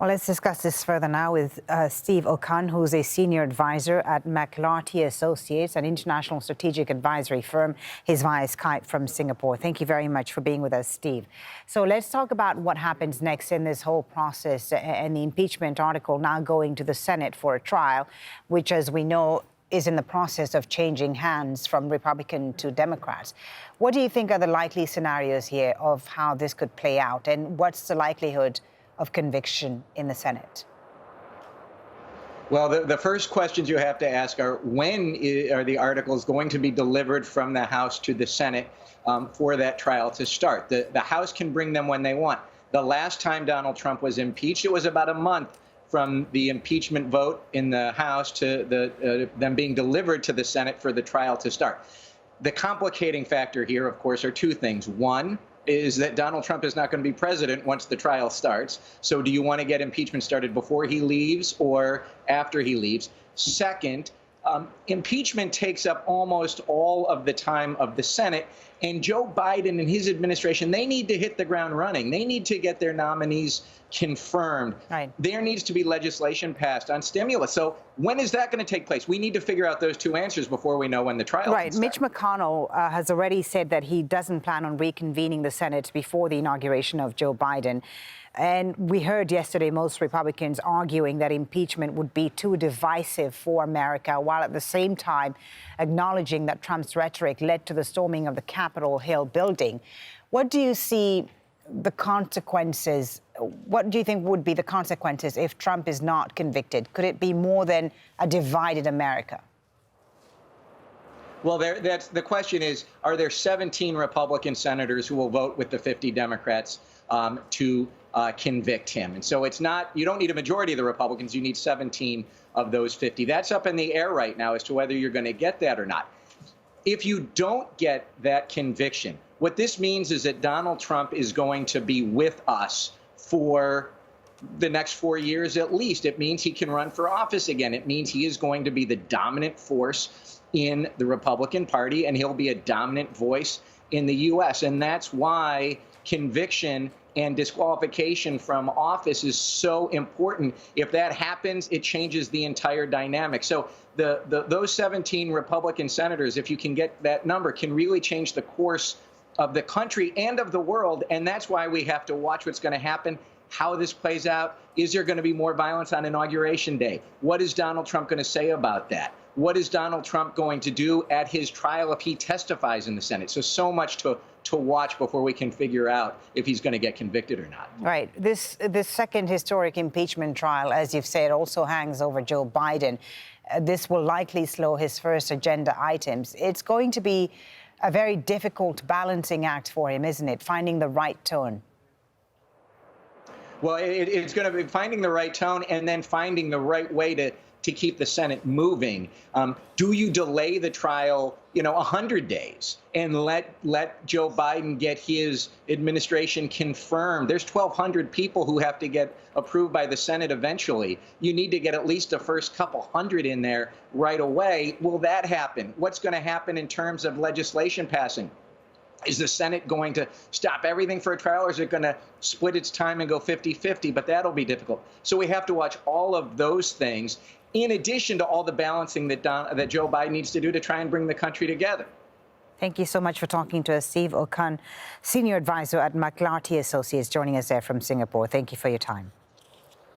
Well, let's discuss this further now with Steve Okun, who's a senior advisor at McLarty Associates, an international strategic advisory firm. He's via Skype from Singapore. Thank you very much for being with us, Steve. So let's talk about what happens next in this whole process and the impeachment article now going to the Senate for a trial, which, as we know, is in the process of changing hands from Republican to Democrats. What do you think are the likely scenarios here of how this could play out, and what's the likelihood of conviction in the Senate? Well, the first questions you have to ask are, when are the articles going to be delivered from the House to the Senate for that trial to start? The House can bring them when they want. The last time Donald Trump was impeached, it was about a month from the impeachment vote in the House to them being delivered to the Senate for the trial to start. The complicating factor here, of course, are two things. One is that Donald Trump is not going to be president once the trial starts. So do you want to get impeachment started before he leaves or after he leaves? Second, impeachment takes up almost all of the time of the Senate. And Joe Biden and his administration, they need to hit the ground running. They need to get their nominees confirmed. Right. There needs to be legislation passed on stimulus. So when is that going to take place? We need to figure out those two answers before we know when the trial Right. can start. Mitch McConnell has already said that he doesn't plan on reconvening the Senate before the inauguration of Joe Biden. And we heard yesterday most Republicans arguing that impeachment would be too divisive for America, while at the same time acknowledging that Trump's rhetoric led to the storming of the Capitol Hill building. What do you see the consequences? What do you think would be the consequences if Trump is not convicted? Could it be more than a divided America? Well, that's the question is, are there 17 Republican senators who will vote with the 50 Democrats to convict him? And so it's not, you don't need a majority of the Republicans, you need 17 of those 50. That's up in the air right now as to whether you're going to get that or not. If you don't get that conviction, what this means is that Donald Trump is going to be with us for the next 4 years at least. It means he can run for office again. It means he is going to be the dominant force in the Republican Party, and he'll be a dominant voice in the U.S. And that's why conviction and disqualification from office is so important. If that happens, it changes the entire dynamic. So those 17 Republican senators, if you can get that number, can really change the course of the country and of the world. And that's why we have to watch what's going to happen, how this plays out. Is there going to be more violence on Inauguration Day? What is Donald Trump going to say about that? What is Donald Trump going to do at his trial if he testifies in the Senate? So much to watch before we can figure out if he's going to get convicted or not. Right. This second historic impeachment trial, as you've said, also hangs over Joe Biden. This will likely slow his first agenda items. It's going to be a very difficult balancing act for him, isn't it? Finding the right tone. Well, it's going to be finding the right tone and then finding the right way to keep the Senate moving. Do you delay the trial, 100 days and let Joe Biden get his administration confirmed? There's 1,200 people who have to get approved by the Senate eventually. You need to get at least the first couple hundred in there right away. Will that happen? What's going to happen in terms of legislation passing? Is the Senate going to stop everything for a trial, or is it going to split its time and go 50-50? But that'll be difficult. So we have to watch all of those things, in addition to all the balancing that Joe Biden needs to do to try and bring the country together. Thank you so much for talking to us, Steve Okun, senior advisor at McLarty Associates, joining us there from Singapore. Thank you for your time.